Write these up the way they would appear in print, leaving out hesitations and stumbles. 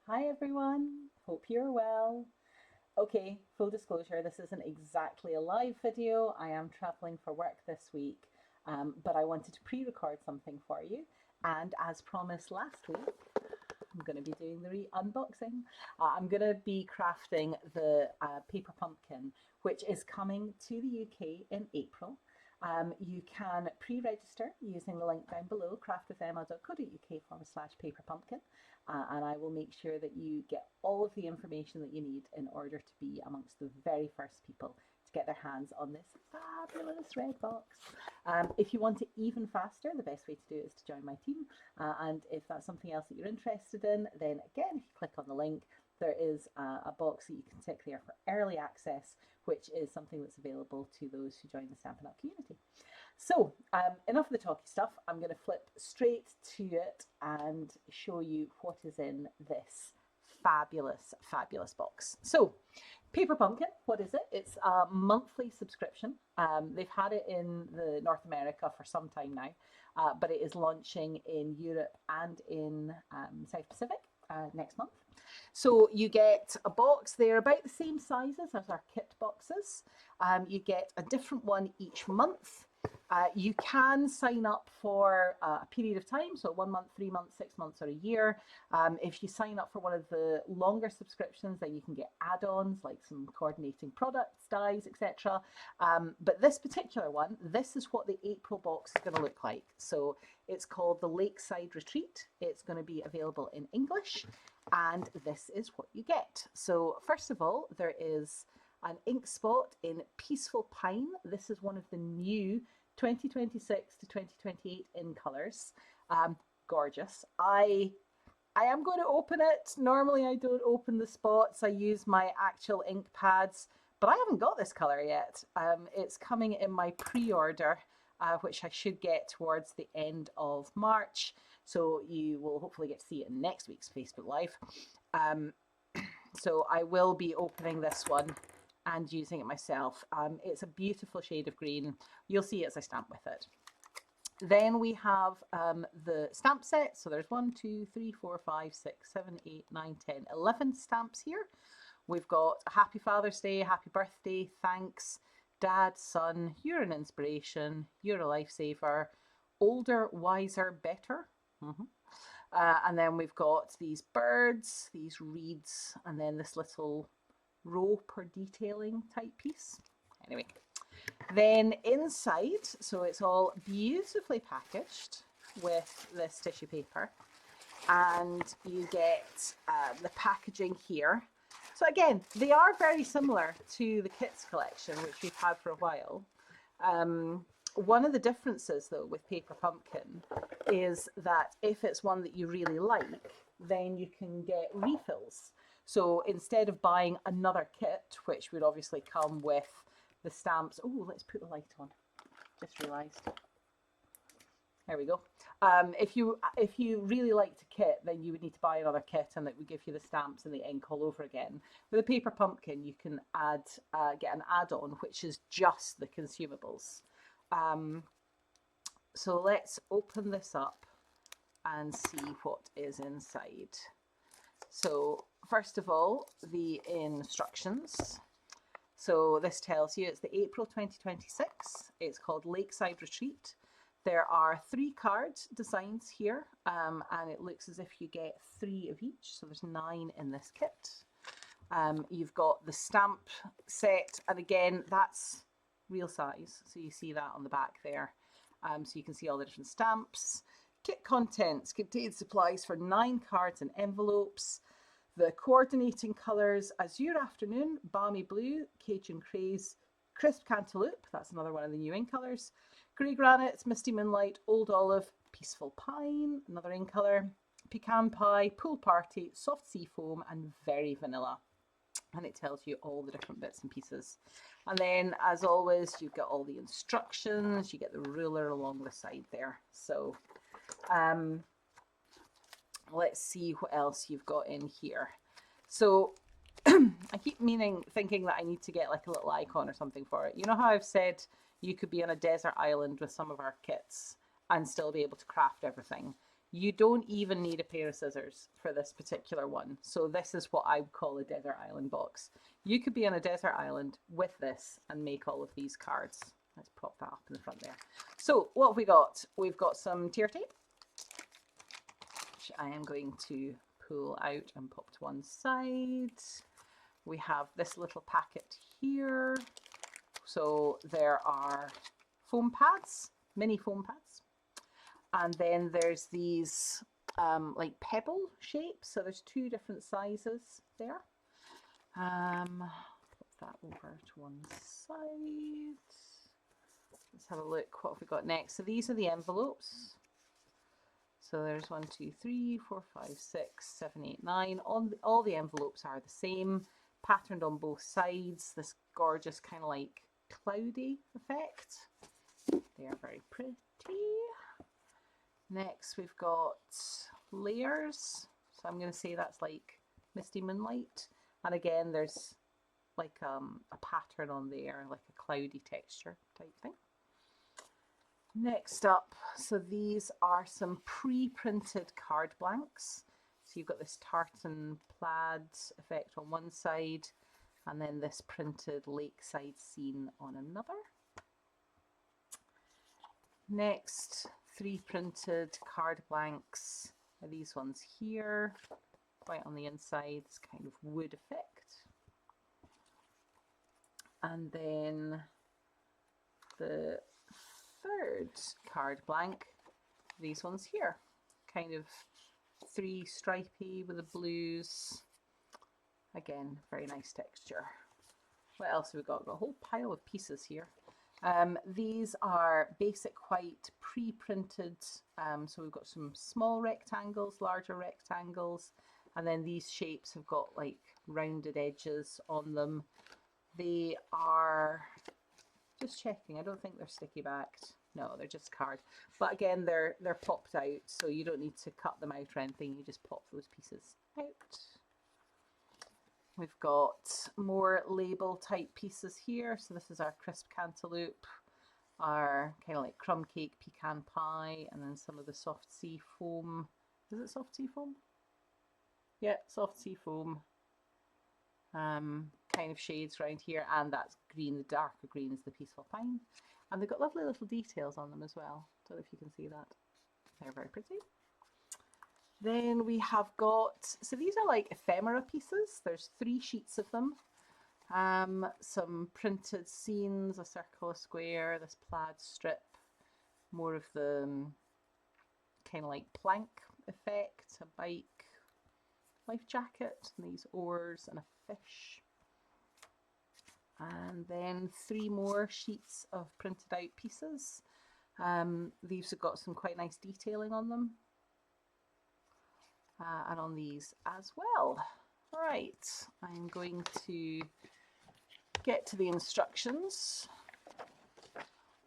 Hi everyone, hope you're well. Okay, full disclosure, this isn't exactly a live video. I am traveling for work this week, but I wanted to pre-record something for you. And as promised last week, I'm going to be doing the unboxing. I'm going to be crafting the paper pumpkin, which is coming to the UK in April. You can pre-register using the link down below, craftwithemma.co.uk/paper pumpkin, and I will make sure that you get all of the information that you need in order to be amongst the very first people to get their hands on this fabulous red box. If you want it even faster, the best way to do it is to join my team. And if that's something else that you're interested in, then again, if you click on the link, there is a box that you can tick there for early access, which is something that's available to those who join the Stampin' Up community. So enough of the talky stuff. I'm going to flip straight to it and show you what is in this fabulous, fabulous box. So Paper Pumpkin, what is it? It's a monthly subscription. They've had it in the North America for some time now, but it is launching in Europe and in South Pacific next month. So you get a box. They're about the same sizes as our kit boxes. You get a different one each month. You can sign up for a period of time, so 1 month, 3 months, 6 months, or a year. If you sign up for one of the longer subscriptions, then you can get add-ons like some coordinating products, dies, etc. But this particular one, this is what the April box is going to look like. So it's called the Lakeside Retreat. It's going to be available in English, and this is what you get. So first of all, there is an ink spot in Peaceful Pine. This is one of the new 2026 to 2028 in colours. Gorgeous. I am going to open it. Normally I don't open the spots. I use my actual ink pads, but I haven't got this colour yet. It's coming in my pre-order, which I should get towards the end of March. So you will hopefully get to see it in next week's Facebook Live. So I will be opening this one and using it myself. It's a beautiful shade of green. You'll see it as I stamp with it. Then we have the stamp set. So there's 1, 2, 3, 4, 5, 6, 7, 8, 9, 10, 11 stamps here. We've got Happy Father's Day, Happy Birthday, Thanks, Dad, Son, You're an Inspiration, You're a Lifesaver, Older, Wiser, Better. And then we've got these birds, these reeds, and then this little rope or detailing type piece. Anyway, then inside, so it's all beautifully packaged with this tissue paper, and you get the packaging here. So again, they are very similar to the kits collection, which we've had for a while. One of the differences though with Paper Pumpkin is that if it's one that you really like, then you can get refills. So instead of buying another kit, which would obviously come with the stamps. Oh, let's put the light on. Just realised. There we go. If you really liked a kit, then you would need to buy another kit, and it would give you the stamps and the ink all over again. With a Paper Pumpkin, you can get an add-on, which is just the consumables. So let's open this up and see what is inside. So first of all, the instructions. So this tells you it's the April 2026. It's called Lakeside Retreat. There are 3 card designs here, and it looks as if you get 3 of each. So there's 9 in this kit. You've got the stamp set, and again, that's real size. So you see that on the back there. So you can see all the different stamps. Kit contents contains supplies for 9 cards and envelopes. The coordinating colours: Azure Afternoon, Balmy Blue, Cajun Craze, Crisp Cantaloupe, that's another one of the new ink colours, Grey Granite, Misty Moonlight, Old Olive, Peaceful Pine, another ink colour, Pecan Pie, Pool Party, Soft Sea Foam, and Very Vanilla. And it tells you all the different bits and pieces. And then, as always, you've got all the instructions. You get the ruler along the side there. So let's see what else you've got in here. So I keep thinking that I need to get like a little icon or something for it. You know how I've said you could be on a desert island with some of our kits and still be able to craft everything? You don't even need a pair of scissors for this particular one. So this is what I would call a desert island box. You could be on a desert island with this and make all of these cards. Let's pop that up in the front there. So what have we got? We've got some tear tape, which I am going to pull out and pop to one side. We have this little packet here. So there are foam pads, mini foam pads. And then there's these like pebble shapes. So there's two different sizes there. Put that over to one side. Let's have a look. What have we got next? So these are the envelopes. So there's 1, 2, 3, 4, 5, 6, 7, 8, 9. All the envelopes are the same, patterned on both sides. This gorgeous kind of like cloudy effect. They are very pretty. Next we've got layers. So I'm going to say that's like Misty Moonlight. And again, there's like a pattern on there, like a cloudy texture type thing. Next up, so these are some pre-printed card blanks. So you've got this tartan plaid effect on one side, and then this printed lakeside scene on another. Next, 3 printed card blanks are these ones here, right on the inside, this kind of wood effect. And then the 3rd card blank, these ones here, kind of 3 stripy with the blues. Again, very nice texture. What else have we got? We've got a whole pile of pieces here. These are basic white pre-printed, so we've got some small rectangles, larger rectangles, and then these shapes have got like rounded edges on them. They are, just checking, I don't think they're sticky backed. No, they're just card. But again, they're popped out, so you don't need to cut them out or anything. You just pop those pieces out. We've got more label type pieces here. So this is our crisp cantaloupe, our kind of like crumb cake pecan pie, and then some of the soft sea foam. Is it soft sea foam? Yeah, soft sea foam. Kind of shades around here, and that's green. The darker green is the peaceful pine, and they've got lovely little details on them as well. Don't know if you can see that. They're very pretty. Then we have got, so these are like ephemera pieces. There's 3 sheets of them. Some printed scenes, a circle, a square, this plaid strip, more of the kind of like plank effect, a bike, life jacket, and these oars and a fish. And then 3 more sheets of printed out pieces. These have got some quite nice detailing on them. And on these as well. Right, I'm going to get to the instructions.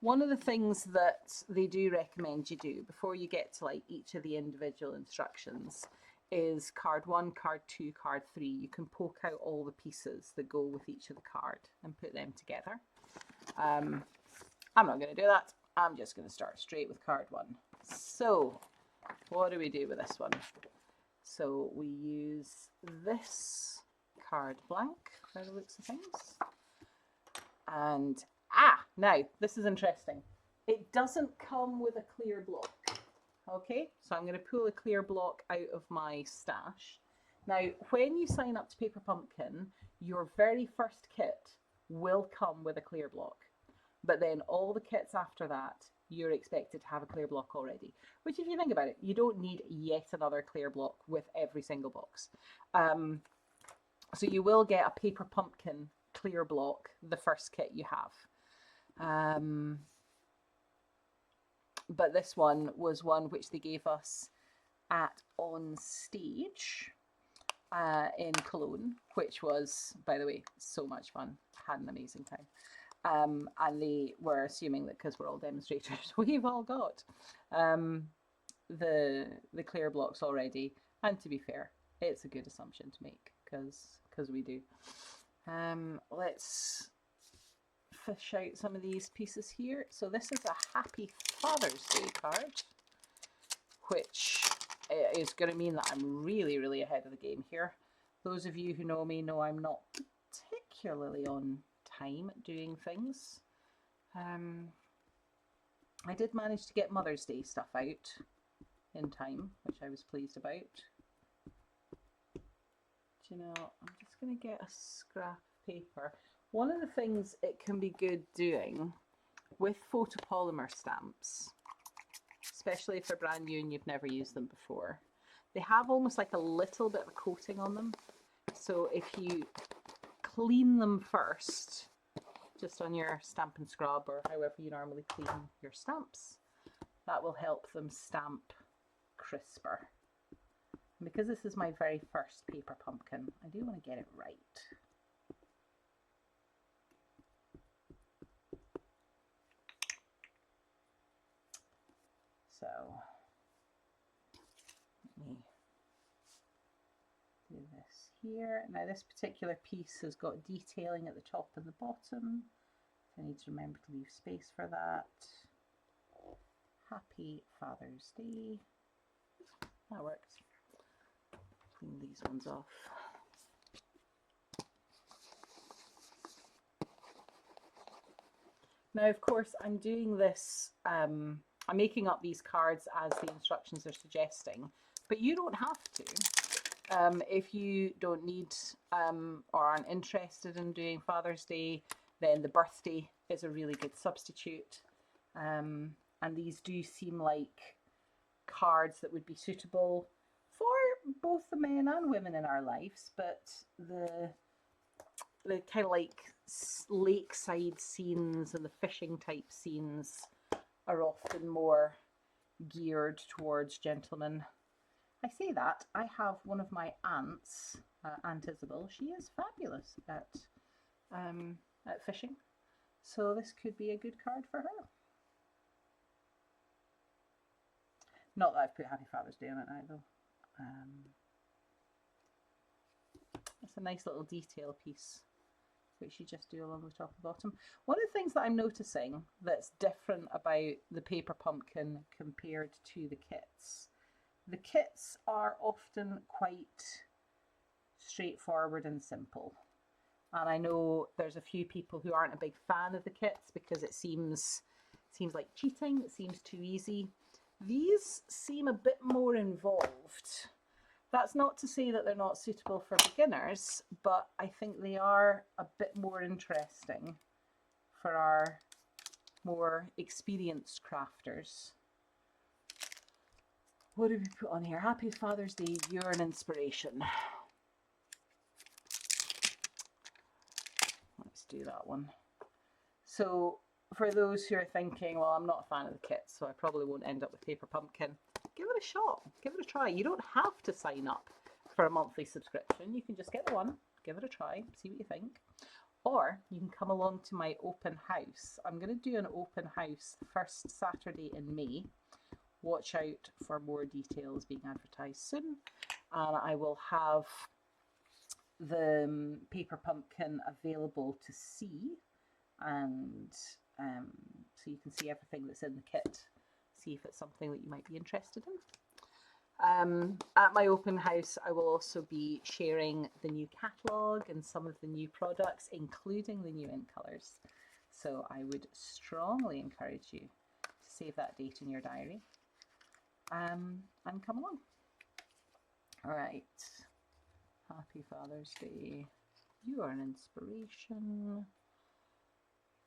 One of the things that they do recommend you do before you get to like each of the individual instructions is card 1, card 2, card 3. You can poke out all the pieces that go with each of the card and put them together. I'm not going to do that. I'm just going to start straight with card 1. So what do we do with this one? So we use this card blank by the looks of things. And, now this is interesting. It doesn't come with a clear block. Okay, so I'm going to pull a clear block out of my stash. Now, when you sign up to Paper Pumpkin, your very first kit will come with a clear block. But then all the kits after that, you're expected to have a clear block already. Which, if you think about it, you don't need yet another clear block with every single box. So you will get a Paper Pumpkin clear block the first kit you have. But this one was one which they gave us at On Stage in Cologne, which was, by the way, so much fun. Had an amazing time. And they were assuming that because we're all demonstrators, we've all got the clear blocks already. And to be fair, it's a good assumption to make because we do. Let's fish out some of these pieces here. So this is a Happy Father's Day card, which it is going to mean that I'm really, really ahead of the game here. Those of you who know me know I'm not particularly on time at doing things. I did manage to get Mother's Day stuff out in time, which I was pleased about. Do you know, I'm just going to get a scrap of paper. One of the things it can be good doing with photopolymer stamps, especially if they're brand new and you've never used them before, they have almost like a little bit of a coating on them. So if you clean them first, just on your Stamp and Scrub or however you normally clean your stamps, that will help them stamp crisper. And because this is my very first paper pumpkin, I do want to get it right. So let me do this here. Now this particular piece has got detailing at the top and the bottom. So I need to remember to leave space for that. Happy Father's Day. That works. Clean these ones off. Now, of course, I'm doing this, I'm making up these cards as the instructions are suggesting, but you don't have to. If you don't need or aren't interested in doing Father's Day, then the birthday is a really good substitute. And these do seem like cards that would be suitable for both the men and women in our lives, but the kind of like lakeside scenes and the fishing type scenes are often more geared towards gentlemen. I say that, I have one of my aunts, Aunt Isabel. She is fabulous at fishing, so this could be a good card for her. Not that I've put Happy Father's Day on it either. It's a nice little detail piece, which you just do along the top and bottom. One of the things that I'm noticing that's different about the paper pumpkin compared to the kits are often quite straightforward and simple. And I know there's a few people who aren't a big fan of the kits because it seems like cheating, it seems too easy. These seem a bit more involved. That's not to say that they're not suitable for beginners, but I think they are a bit more interesting for our more experienced crafters. What do we put on here? Happy Father's Day, you're an inspiration. Let's do that one. So for those who are thinking, well, I'm not a fan of the kits, so I probably won't end up with paper pumpkin, give it a shot, give it a try. You don't have to sign up for a monthly subscription. You can just get the one, give it a try, see what you think. Or you can come along to my open house. I'm going to do an open house first Saturday in May. Watch out for more details being advertised soon. And I will have the paper pumpkin available to see, and so you can see everything that's in the kit, see if it's something that you might be interested in. At my open house, I will also be sharing the new catalogue and some of the new products, including the new ink colours. So I would strongly encourage you to save that date in your diary and come along. All right. Happy Father's Day. You are an inspiration.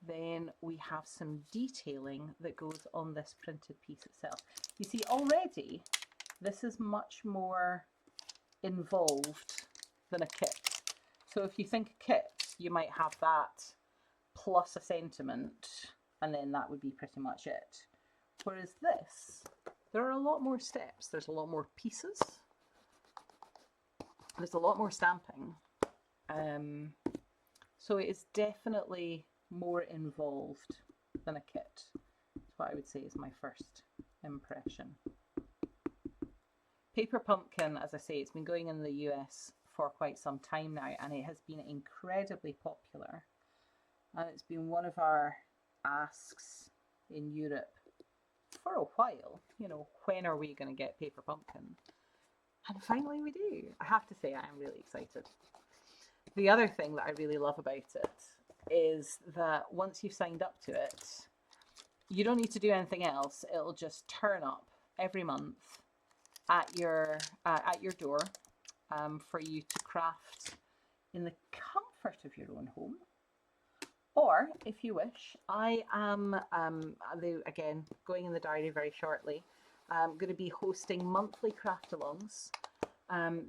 Then we have some detailing that goes on this printed piece itself. You see, already this is much more involved than a kit. So if you think a kit, you might have that plus a sentiment, and then that would be pretty much it. Whereas this, there are a lot more steps. There's a lot more pieces. There's a lot more stamping. So it is definitely more involved than a kit. That's what I would say is my first impression. Paper pumpkin, as I say, it's been going in the US for quite some time now, and it has been incredibly popular. And it's been one of our asks in Europe for a while, you know, when are we going to get Paper Pumpkin? And finally we do. I have to say I am really excited. The other thing that I really love about it is that once you've signed up to it, you don't need to do anything else. It'll just turn up every month at your door for you to craft in the comfort of your own home. Or, if you wish, I am, again, going in the diary very shortly, I'm going to be hosting monthly craft-alongs.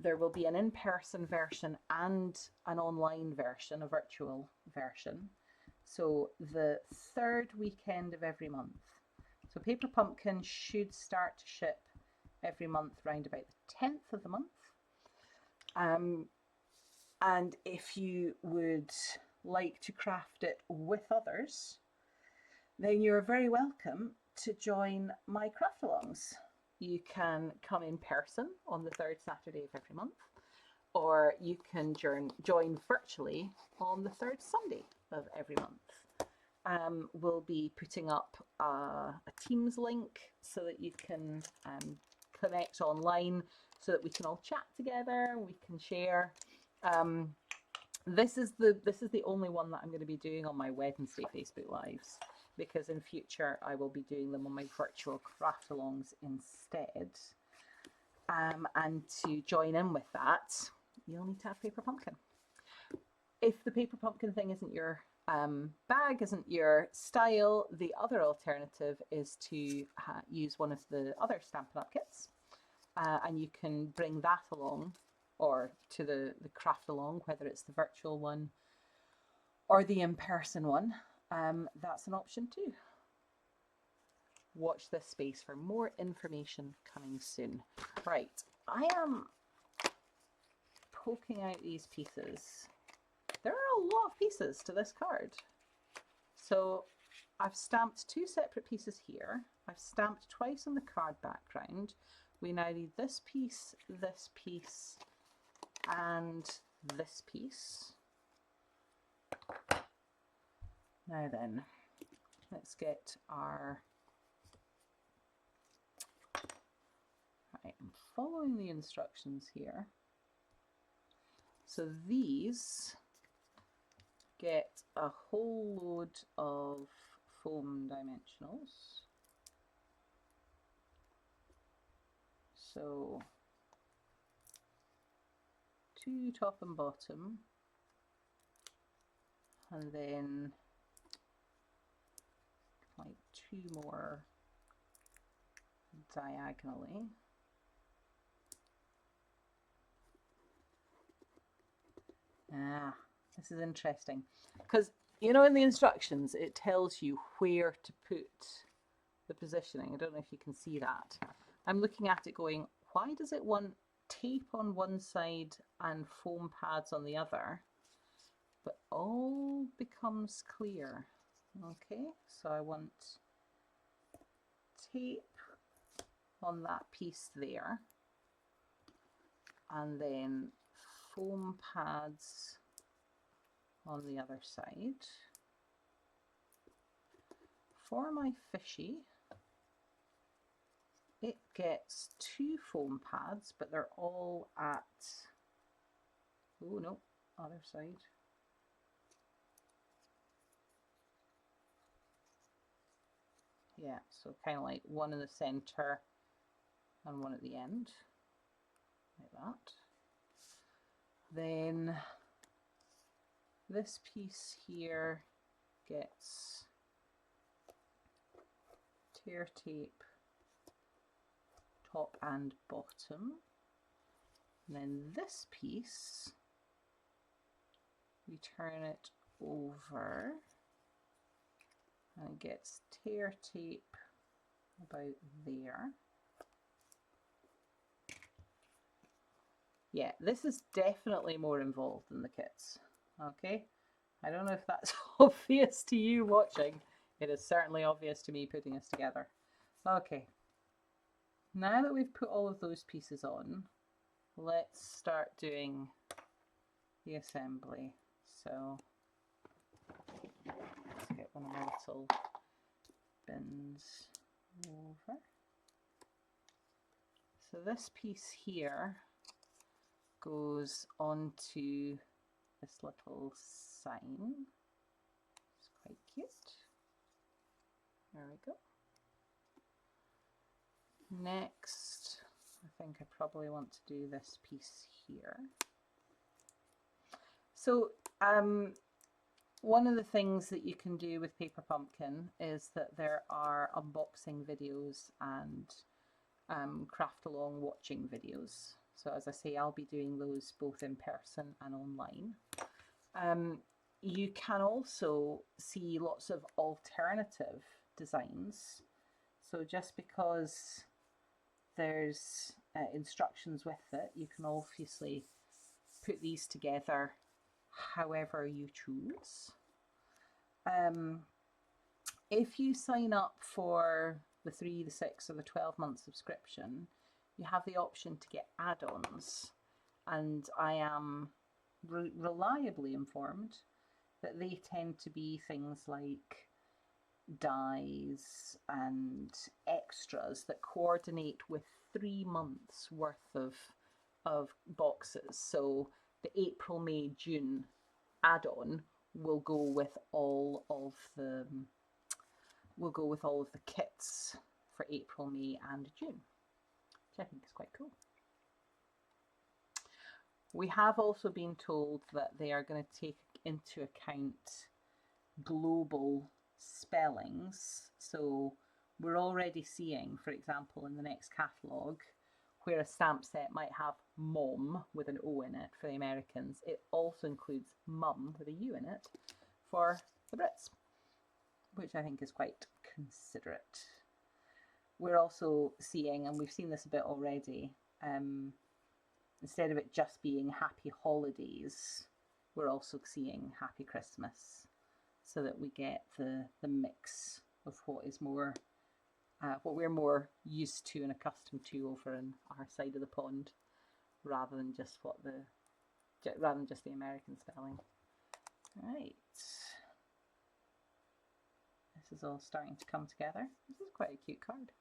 There will be an in-person version and an online version, a virtual version. So the third weekend of every month. So Paper Pumpkin should start to ship every month round about the 10th of the month. And if you would like to craft it with others, then you're very welcome to join my craft-alongs. You can come in person on the third Saturday of every month, or you can join virtually on the third Sunday of every month. We'll be putting up a Teams link so that you can connect online, so that we can all chat together, we can share. This is the only one that I'm going to be doing on my Wednesday Facebook Lives, because in future I will be doing them on my virtual craft-alongs instead. And to join in with that, you'll need to have Paper Pumpkin. If the Paper Pumpkin thing isn't your bag, isn't your style, the other alternative is to use one of the other Stampin' Up! Kits, and you can bring that along, or to the craft-along, whether it's the virtual one or the in-person one. That's an option too. Watch this space for more information coming soon. Right, I am poking out these pieces. There are a lot of pieces to this card. So I've stamped 2 separate pieces here. I've stamped twice on the card background. We now need this piece, and this piece. Now then, let's get our... Right, I'm following the instructions here. So these get a whole load of foam dimensionals. So 2 top and bottom, and then like 2 more diagonally. This is interesting, because you know in the instructions it tells you where to put the positioning. I don't know if you can see that. I'm looking at it going, why does it want tape on one side and foam pads on the other? But all becomes clear. Okay, so I want tape on that piece there, and then foam pads on the other side. For my fishy, it gets 2 foam pads, but they're all at, oh no, other side. Yeah, so kind of like one in the center and one at the end, like that. Then this piece here gets tear tape top and bottom. And then this piece, we turn it over and it gets tear tape about there. Yeah, this is definitely more involved than the kits. Okay, I don't know if that's obvious to you watching. It is certainly obvious to me putting this together. Okay, now that we've put all of those pieces on, let's start doing the assembly. So let's get one of my little bins over. So this piece here goes onto this little sign. It's quite cute. There we go. Next, I think I probably want to do this piece here. So one of the things that you can do with Paper Pumpkin is that there are unboxing videos and craft along watching videos. So as I say, I'll be doing those both in person and online. You can also see lots of alternative designs. So just because there's instructions with it, you can obviously put these together however you choose. If you sign up for the 3, the 6 or the 12-month subscription, you have the option to get add-ons, and I am reliably informed that they tend to be things like dies and extras that coordinate with 3 months worth of boxes. So the April, May, June add-on will go with all of the kits for April, May and June, which I think is quite cool. We have also been told that they are going to take into account global spellings. So we're already seeing, for example, in the next catalogue, where a stamp set might have mom with an O in it for the Americans, it also includes mum with a U in it for the Brits, which I think is quite considerate. We're also seeing, and we've seen this a bit already, instead of it just being happy holidays, we're also seeing happy Christmas, so that we get the mix of what is more what we're more used to and accustomed to over in our side of the pond, rather than just the American spelling. Right, this is all starting to come together. This is quite a cute card.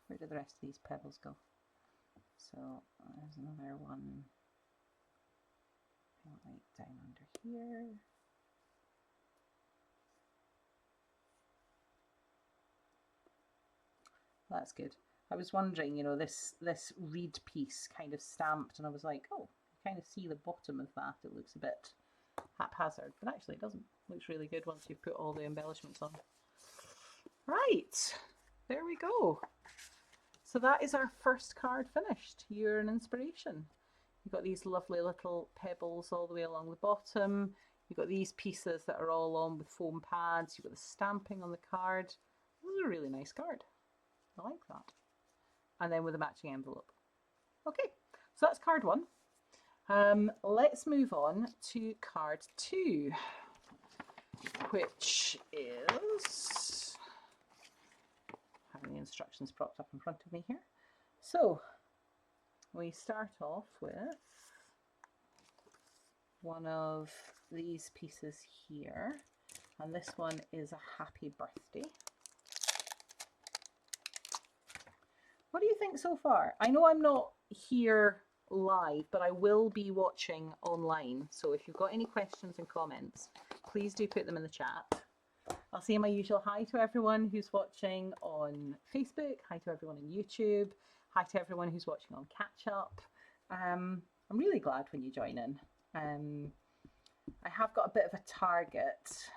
Where do the rest of these pebbles go? So there's another one right down under here. That's good. I was wondering, you know, this reed piece kind of stamped, and I was like, oh, you kind of see the bottom of that. It looks a bit haphazard, but actually it doesn't. It looks really good once you've put all the embellishments on. Right, there we go. So that is our first card finished. You're an inspiration. You've got these lovely little pebbles all the way along the bottom. You've got these pieces that are all on with foam pads. You've got the stamping on the card. This is a really nice card. I like that. And then with a matching envelope. Okay, so that's card 1. Let's move on to card 2, which is having the instructions propped up in front of me here. So we start off with one of these pieces here, and this one is a happy birthday. What do you think so far? I know I'm not here live, but I will be watching online. So if you've got any questions and comments, please do put them in the chat. I'll say my usual hi to everyone who's watching on Facebook, hi to everyone on YouTube, hi to everyone who's watching on Catch Up. I'm really glad when you join in. I have got a bit of a target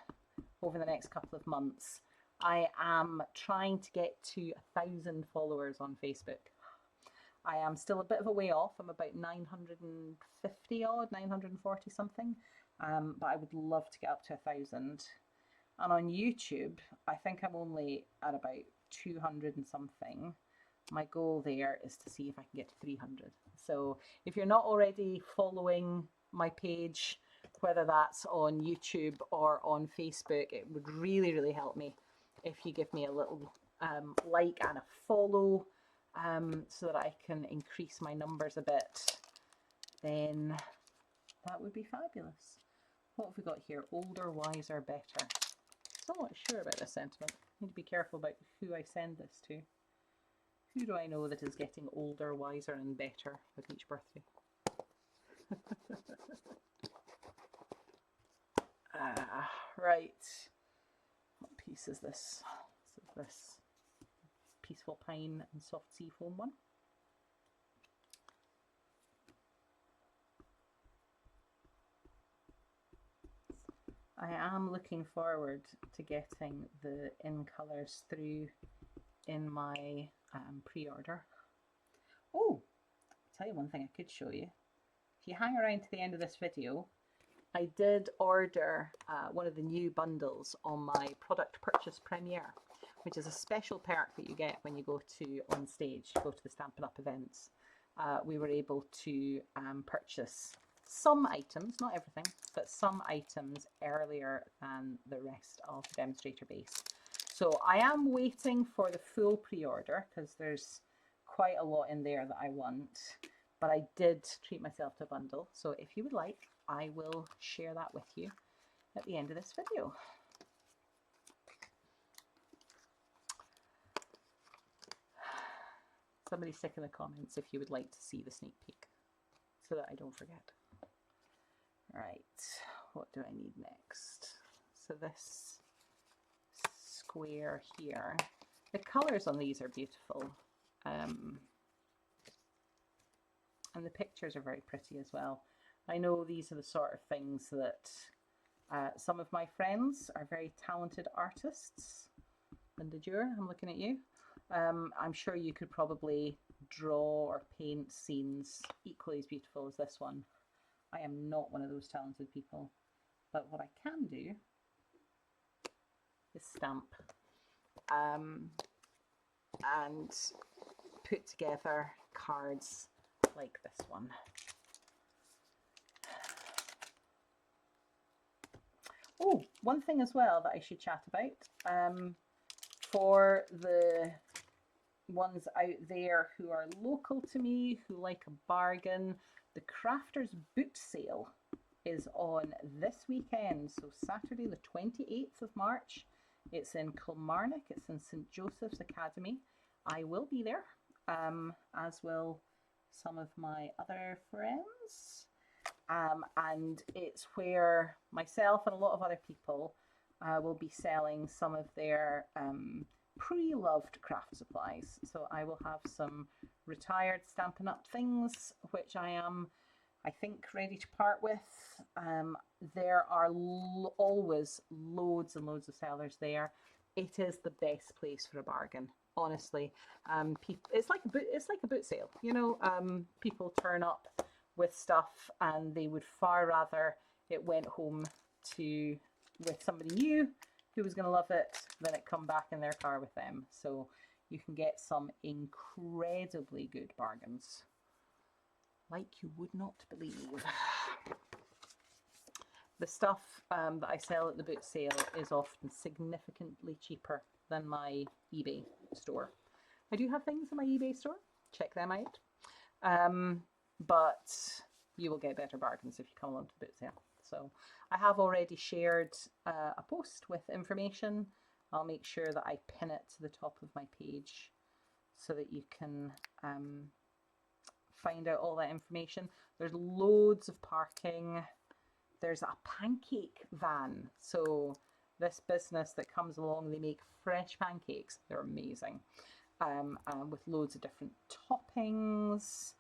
over the next couple of months. I am trying to get to 1,000 followers on Facebook. I am still a bit of a way off. I'm about 950 odd, 940 something. But I would love to get up to 1,000. And on YouTube, I think I'm only at about 200 and something. My goal there is to see if I can get to 300. So if you're not already following my page, whether that's on YouTube or on Facebook, it would really, really help me if you give me a little like and a follow, so that I can increase my numbers a bit. Then that would be fabulous. What have we got here? Older, wiser, better. still not sure about this sentiment. I need to be careful about who I send this to. Who do I know that is getting older, wiser, and better with each birthday? Right. What piece is this? This is this Peaceful Pine and Soft Sea Foam one. I am looking forward to getting the in colours through in my pre-order. Oh, I'll tell you one thing I could show you. If you hang around to the end of this video, I did order one of the new bundles on my product purchase premiere, which is a special perk that you get when you go to on stage, go to the Stampin' Up events. We were able to purchase some items, not everything, but some items earlier than the rest of the demonstrator base. So I am waiting for the full pre-order because there's quite a lot in there that I want, but I did treat myself to a bundle. So if you would like, I will share that with you at the end of this video. Somebody stick in the comments if you would like to see the sneak peek so that I don't forget. Right, what do I need next? So this square here, the colours on these are beautiful, and the pictures are very pretty as well. I know these are the sort of things that some of my friends are very talented artists. Linda Dewar, I'm looking at you. I'm sure you could probably draw or paint scenes equally as beautiful as this one. I am not one of those talented people, but what I can do is stamp and put together cards like this one. Oh, one thing as well that I should chat about, for the ones out there who are local to me, who like a bargain, the Crafters Boot Sale is on this weekend, so Saturday the 28th of March. It's in Kilmarnock, it's in St Joseph's Academy. I will be there, as will some of my other friends. And it's where myself and a lot of other people will be selling some of their pre-loved craft supplies. So I will have some retired Stampin' Up things, which I am, I think, ready to part with. There are always loads and loads of sellers there. It is the best place for a bargain, honestly. It's like a boot sale, you know. People turn up with stuff and they would far rather it went home with somebody new who was going to love it than it come back in their car with them. So you can get some incredibly good bargains, like you would not believe. The stuff that I sell at the boot sale is often significantly cheaper than my eBay store. I do have things in my eBay store, check them out. But you will get better bargains if you come along to the boot sale. So I have already shared a post with information. I'll make sure that I pin it to the top of my page so that you can find out all that information. There's loads of parking. There's a pancake van. So this business that comes along, they make fresh pancakes. They're amazing, with loads of different toppings.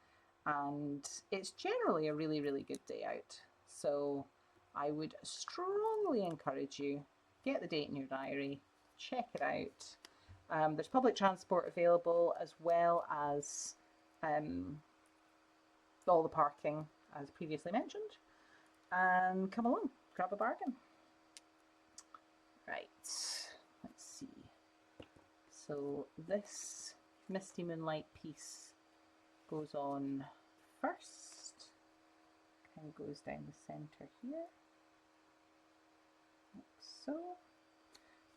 And it's generally a really, really good day out. So I would strongly encourage you, get the date in your diary, check it out. There's public transport available as well as all the parking as previously mentioned. And come along, grab a bargain. Right, let's see. So this Misty Moonlight piece goes on first, kind of goes down the center here, like so.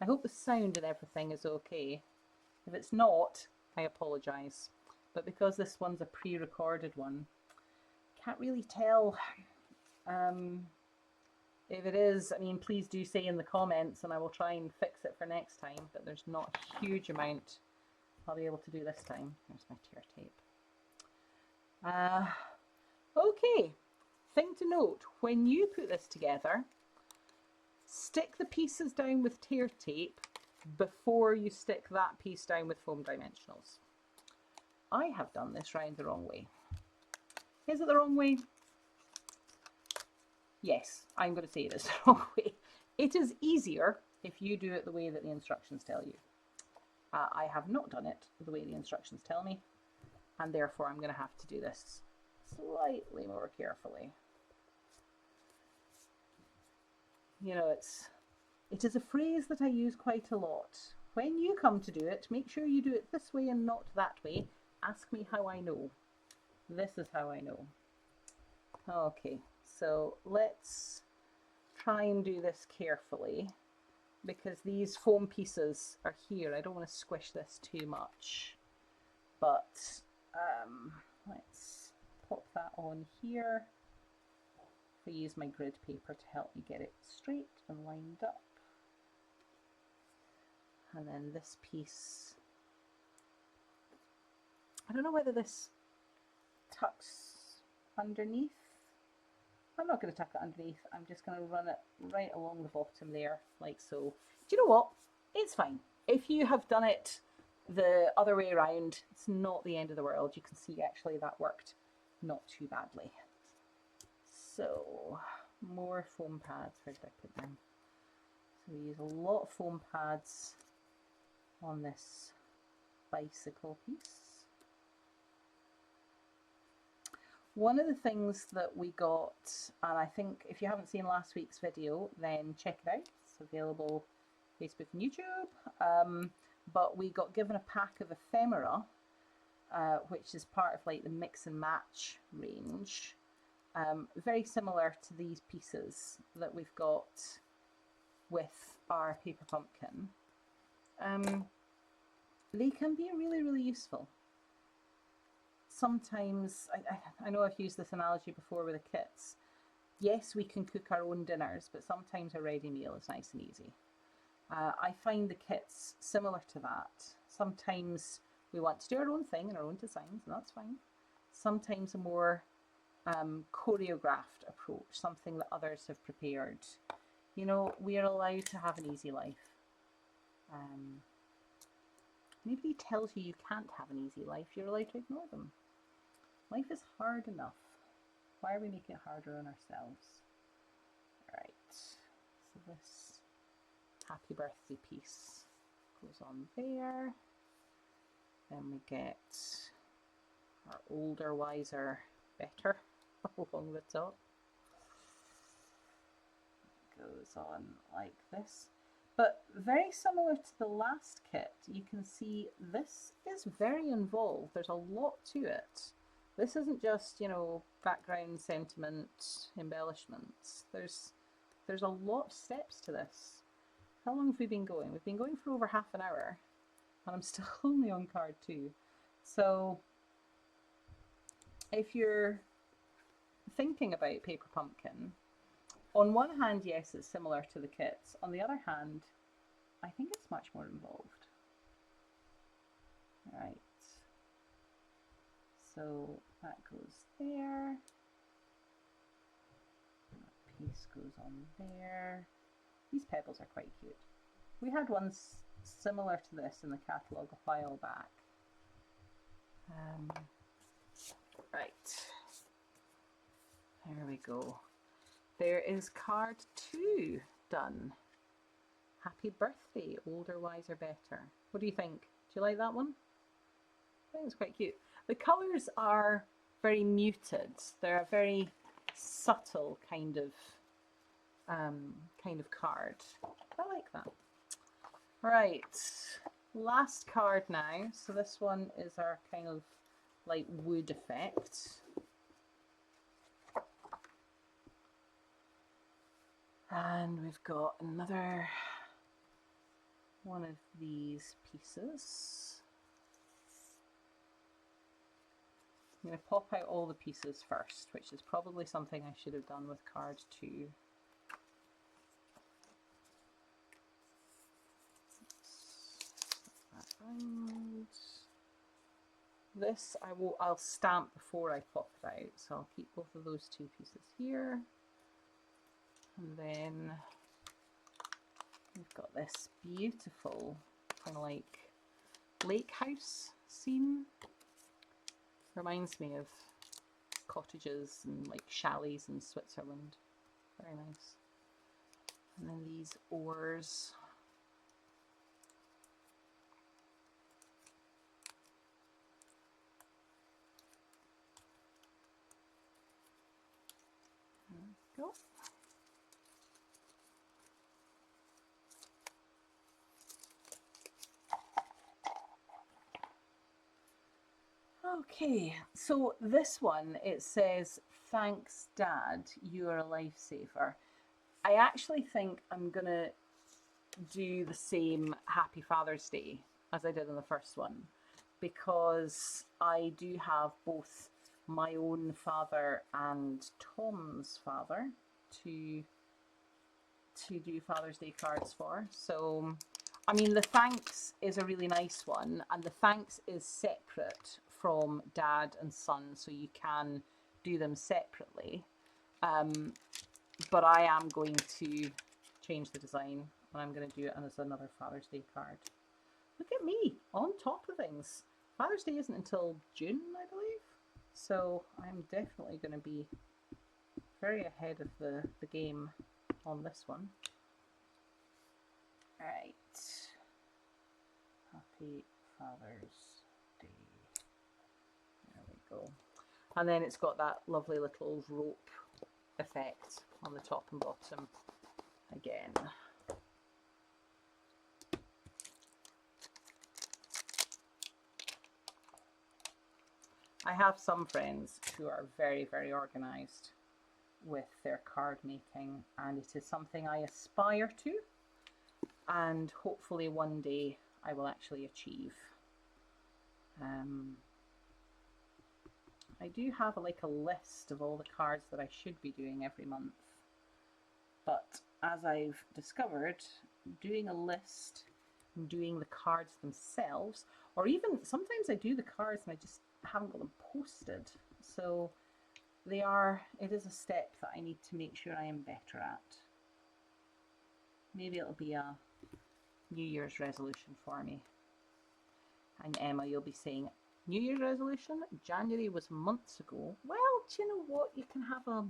I hope the sound and everything is okay. If it's not, I apologise, but because this one's a pre-recorded one, can't really tell If it is, I mean, please do say in the comments and I will try and fix it for next time, but there's not a huge amount I'll be able to do this time. There's my tear tape. Okay, thing to note, when you put this together, stick the pieces down with tear tape before you stick that piece down with foam dimensionals. I have done this round the wrong way. Is it the wrong way? Yes, I'm going to say it is the wrong way. It is easier if you do it the way that the instructions tell you. I have not done it the way the instructions tell me, and therefore I'm going to have to do this slightly more carefully. You know, it is a phrase that I use quite a lot. When you come to do it, make sure you do it this way and not that way. Ask me how I know. This is how I know. Okay, so let's try and do this carefully, because these foam pieces are here. I don't want to squish this too much, but let's pop that on here. I use my grid paper to help me get it straight and lined up. And then this piece, I don't know whether this tucks underneath. I'm not going to tuck it underneath. I'm just going to run it right along the bottom there, like so. Do you know what? It's fine. If you have done it the other way around, it's not the end of the world. You can see actually that worked not too badly. So, more foam pads. Where did I put them? So we use a lot of foam pads on this bicycle piece. One of the things that we got, and I think if you haven't seen last week's video, then check it out. It's available Facebook and YouTube. But we got given a pack of ephemera, which is part of like the mix and match range. Very similar to these pieces that we've got with our paper pumpkin. They can be really, really useful. Sometimes, I know I've used this analogy before with the kits. Yes, we can cook our own dinners, but sometimes a ready meal is nice and easy. I find the kits similar to that. Sometimes we want to do our own thing and our own designs, and that's fine. Sometimes a more choreographed approach, something that others have prepared. You know, we are allowed to have an easy life. Nobody tells you you can't have an easy life. You're allowed to ignore them. Life is hard enough. Why are we making it harder on ourselves? Right, so this happy birthday piece goes on there. Then we get our older, wiser, better along the top. It goes on like this. But very similar to the last kit, you can see this is very involved. There's a lot to it. This isn't just, you know, background sentiment embellishments. There's a lot of steps to this. How long have we been going? We've been going for over half an hour, and I'm still only on card 2. So if you're thinking about Paper Pumpkin, on one hand, yes, it's similar to the kits. On the other hand, I think it's much more involved. Right. So that goes there. That piece goes on there. These pebbles are quite cute. We had ones similar to this in the catalogue a while back. Right. There we go. There is card 2 done. Happy birthday, older, wiser, better. What do you think? Do you like that one? I think it's quite cute. The colours are very muted. They're a very subtle kind of card. I like that. Right, last card now. So this one is our kind of like wood effect. And we've got another one of these pieces. I'm going to pop out all the pieces first, which is probably something I should have done with card 2. this I'll stamp before I pop it out. So I'll keep both of those two pieces here. And then we've got this beautiful kind of like lake house scene. Reminds me of cottages and like chalets in Switzerland. Very nice. And then these oars. There we go. Okay, so this one, it says, "Thanks, Dad, you're a lifesaver." I actually think I'm gonna do the same Happy Father's Day as I did on the first one, because I do have both my own father and Tom's father to do Father's Day cards for. So, I mean, the thanks is a really nice one, and the thanks is separate from dad and son, so you can do them separately. But I am going to change the design, and I'm going to do it as another Father's Day card. Look at me, on top of things. Father's Day isn't until June, I believe. So I'm definitely going to be very ahead of the game on this one. Right. Happy Father's Day. There we go. And then it's got that lovely little rope effect on the top and bottom again. I have some friends who are very, very organised with their card making, and it is something I aspire to, and hopefully one day I will actually achieve. I do have like a list of all the cards that I should be doing every month, but as I've discovered, doing a list and doing the cards themselves, or even sometimes I do the cards and I just haven't got them posted, so it is a step that I need to make sure I am better at. Maybe it'll be a New Year's resolution for me. And Emma, you'll be saying, New Year's resolution? January was months ago. Well, do you know what? You can have a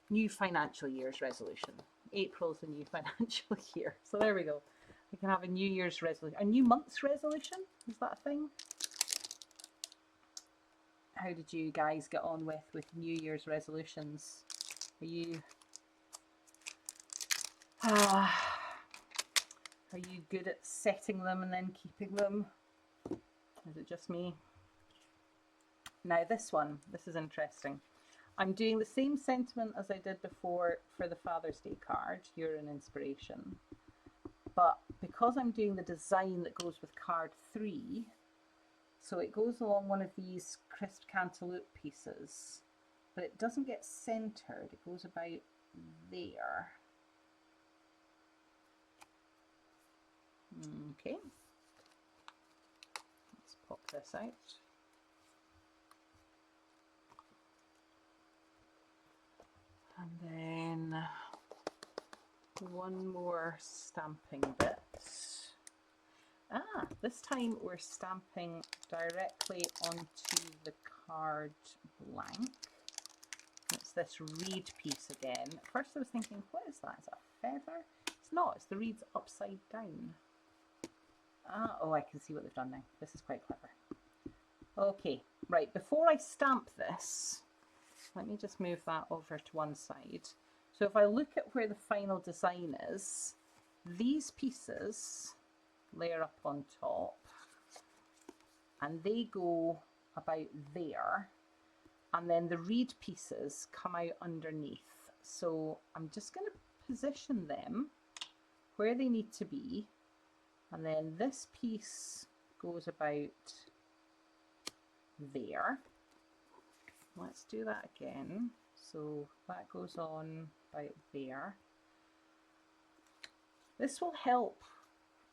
new financial year's resolution. April's a new financial year. So there we go. I can have a New Year's resolution. A new month's resolution? Is that a thing? How did you guys get on with New Year's resolutions? Are you good at setting them and then keeping them? Is it just me? Now this is interesting. I'm doing the same sentiment as I did before for the Father's Day card, You're an Inspiration. But because I'm doing the design that goes with card 3, so it goes along one of these crisp cantaloupe pieces, but it doesn't get centered. It goes about there. Okay. Let's pop this out. And then one more stamping bit. This time we're stamping directly onto the card blank. It's this reed piece again. At first I was thinking, what is that? Is that a feather? It's not, it's the reeds upside down. Oh, I can see what they've done now. This is quite clever. Okay, right, before I stamp this, let me just move that over to one side. So if I look at where the final design is, these pieces layer up on top and they go about there, and then the reed pieces come out underneath. So I'm just going to position them where they need to be, and then this piece goes about there. Let's do that again. So that goes on about there. This will help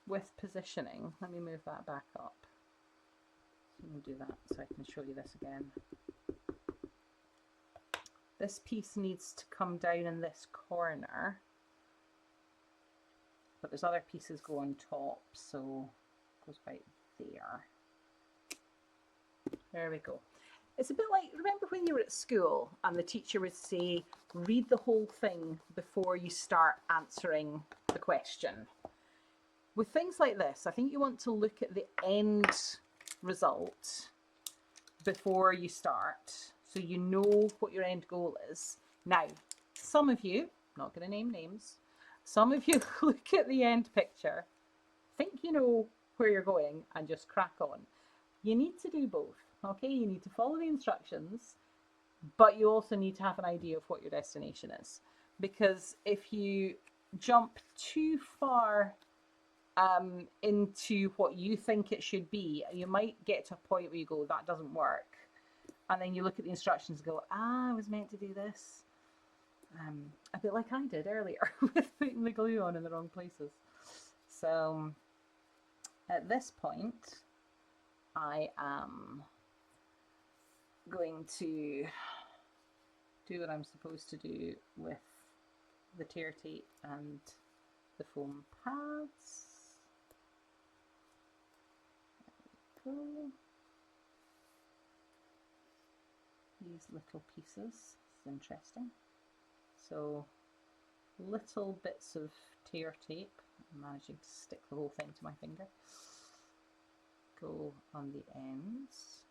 with positioning. Let me move that back up. Let me do that so I can show you this again. This piece needs to come down in this corner, but there's other pieces go on top, so it goes right there. There we go. It's a bit like, remember when you were at school and the teacher would say, read the whole thing before you start answering the question. With things like this, I think you want to look at the end result before you start, so you know what your end goal is. Now, some of you, not going to name names, some of you look at the end picture, think you know where you're going, and just crack on. You need to do both, okay? You need to follow the instructions, but you also need to have an idea of what your destination is. Because if you jump too far into what you think it should be, you might get to a point where you go, that doesn't work. And then you look at the instructions and go, I was meant to do this. A bit like I did earlier with putting the glue on in the wrong places. So at this point, I am going to do what I'm supposed to do with the tear tape and the foam pads. There we go. These little pieces, it's interesting. So little bits of tear tape, I'm managing to stick the whole thing to my finger, go on the ends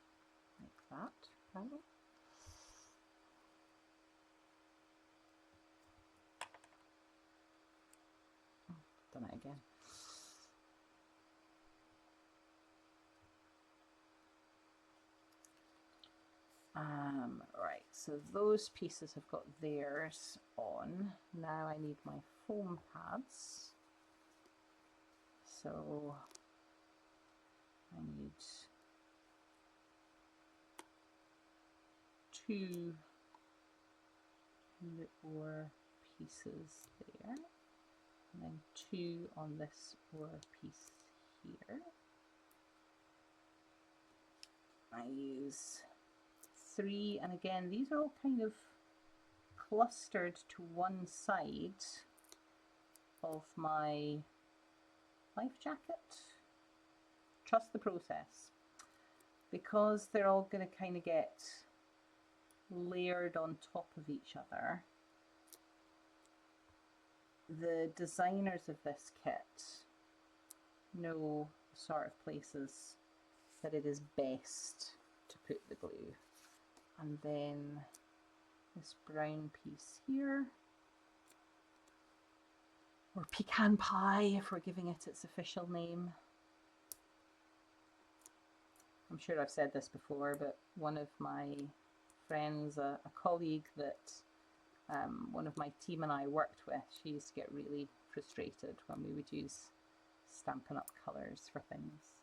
like that, probably. Done it again. Right, so those pieces have got theirs on. Now I need my foam pads. So I need 2 little pieces there, and then 2 on this piece here. I use 3, and again these are all kind of clustered to one side of my life jacket. Trust the process, because they're all going to kind of get layered on top of each other. The designers of this kit know the sort of places that it is best to put the glue. And then this brown piece here, or pecan pie if we're giving it its official name. I'm sure I've said this before, but one of my friends, a colleague that one of my team and I worked with, she used to get really frustrated when we would use Stampin' Up! Colours for things.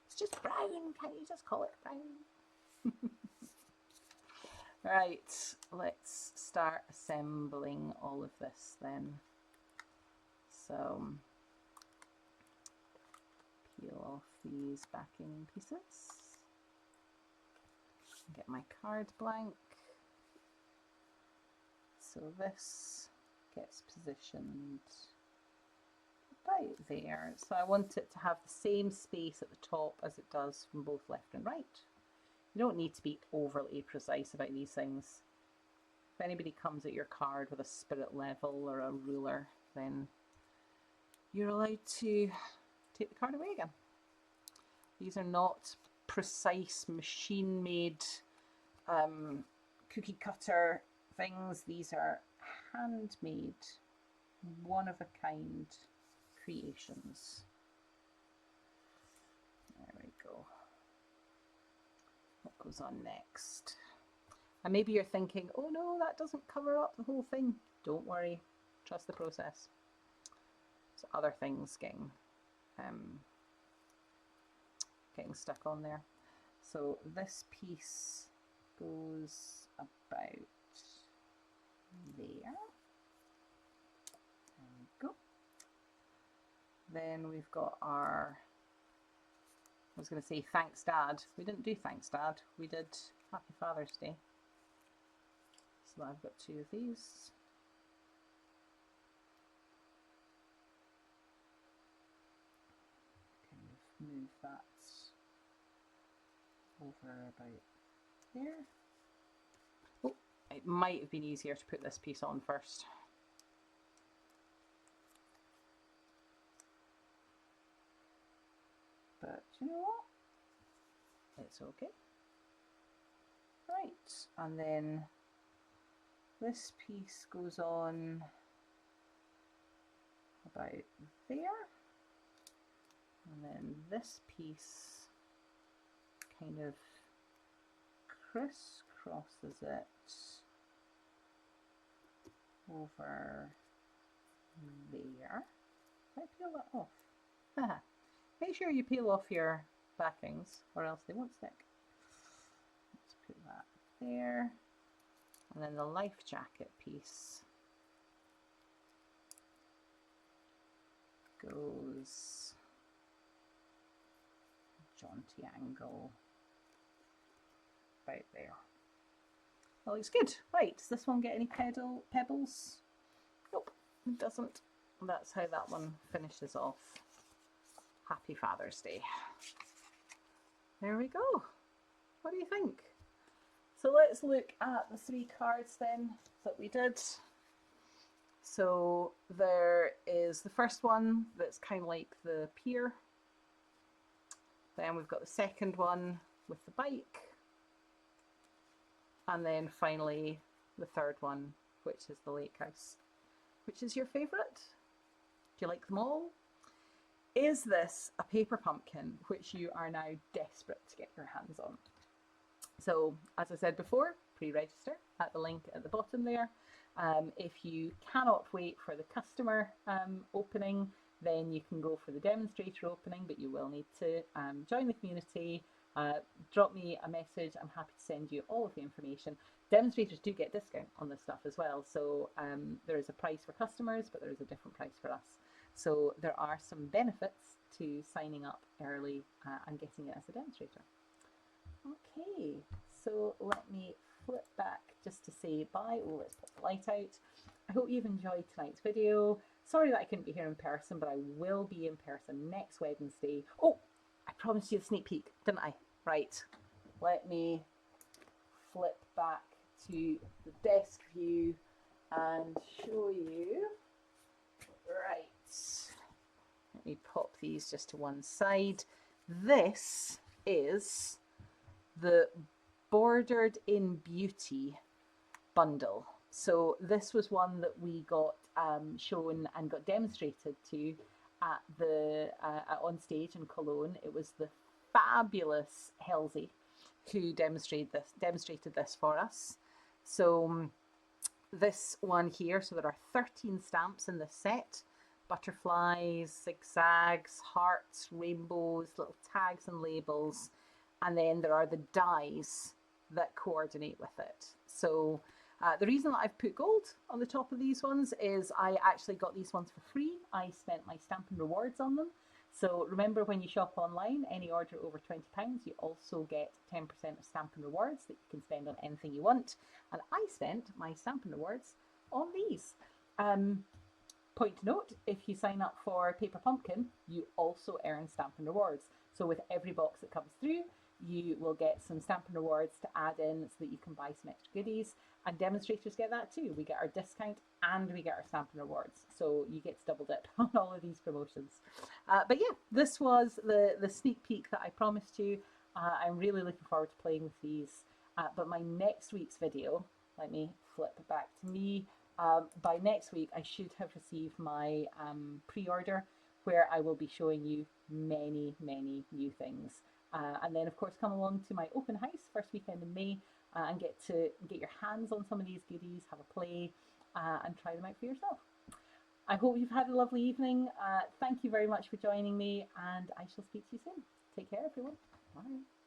It's just brown, can't you just call it brown? Right, let's start assembling all of this then. So, peel off these backing pieces. Get my card blank. So this gets positioned about there. So I want it to have the same space at the top as it does from both left and right. You don't need to be overly precise about these things. If anybody comes at your card with a spirit level or a ruler, then you're allowed to take the card away again. These are not precise machine-made cookie cutter things. These are handmade, one-of-a-kind creations. There we go. What goes on next? And maybe you're thinking, oh no, that doesn't cover up the whole thing. Don't worry, trust the process. So other things getting stuck on there. So this piece goes about there. There we go. Then we've got our was going to say thanks, Dad. We didn't do thanks, Dad. We did Happy Father's Day. So I've got 2 of these. Kind of move that over about there. Oh, it might have been easier to put this piece on first. But you know what? It's okay. Right, and then this piece goes on about there, and then this piece kind of crisscrosses it over there. Did I peel that off? Make sure you peel off your backings or else they won't stick. Let's put that there. And then the life jacket piece goes jaunty angle right there. That looks good. Right, does this one get any pebbles? Nope, it doesn't. That's how that one finishes off. Happy Father's Day. There we go. What do you think? So let's look at the 3 cards then that we did. So there is the first one that's kind of like the pier. Then we've got the second one with the bike. And then finally the third one, which is the lake house. Which is your favourite? Do you like them all? Is this a paper pumpkin which you are now desperate to get your hands on? So as I said before, pre-register at the link at the bottom there. If you cannot wait for the customer opening, then you can go for the demonstrator opening, but you will need to join the community, drop me a message. I'm happy to send you all of the information. Demonstrators do get discount on this stuff as well. So there is a price for customers, but there is a different price for us. So there are some benefits to signing up early and getting it as a demonstrator. Okay, so let me flip back just to say bye. Oh, let's put the light out. I hope you've enjoyed tonight's video. Sorry that I couldn't be here in person, but I will be in person next Wednesday. Oh, I promised you a sneak peek, didn't I? Right, let me flip back to the desk view and show you. Right, let me pop these just to one side. This is the Bordered in Beauty bundle. So this was one that we got shown and got demonstrated to at the on stage in Cologne. It was the fabulous Halsey who demonstrated this for us. So this one here, so there are 13 stamps in this set. Butterflies, zigzags, hearts, rainbows, little tags and labels. And then there are the dies that coordinate with it. So the reason that I've put gold on the top of these ones is I actually got these ones for free. I spent my Stampin' Rewards on them. So remember, when you shop online, any order over £20, you also get 10% of Stampin' Rewards that you can spend on anything you want. And I spent my Stampin' Rewards on these. Point to note, if you sign up for Paper Pumpkin, you also earn Stampin' Rewards. So with every box that comes through, you will get some Stampin' Rewards to add in so that you can buy some extra goodies. And demonstrators get that too. We get our discount and we get our Stampin' Rewards. So you get to double dip on all of these promotions. But yeah, this was the sneak peek that I promised you. I'm really looking forward to playing with these. But my next week's video, let me flip back to me. By next week, I should have received my pre-order, where I will be showing you many, many new things. And then, of course, come along to my open house first weekend in May and get your hands on some of these goodies, have a play, and try them out for yourself. I hope you've had a lovely evening. Thank you very much for joining me, and I shall speak to you soon. Take care, everyone. Bye.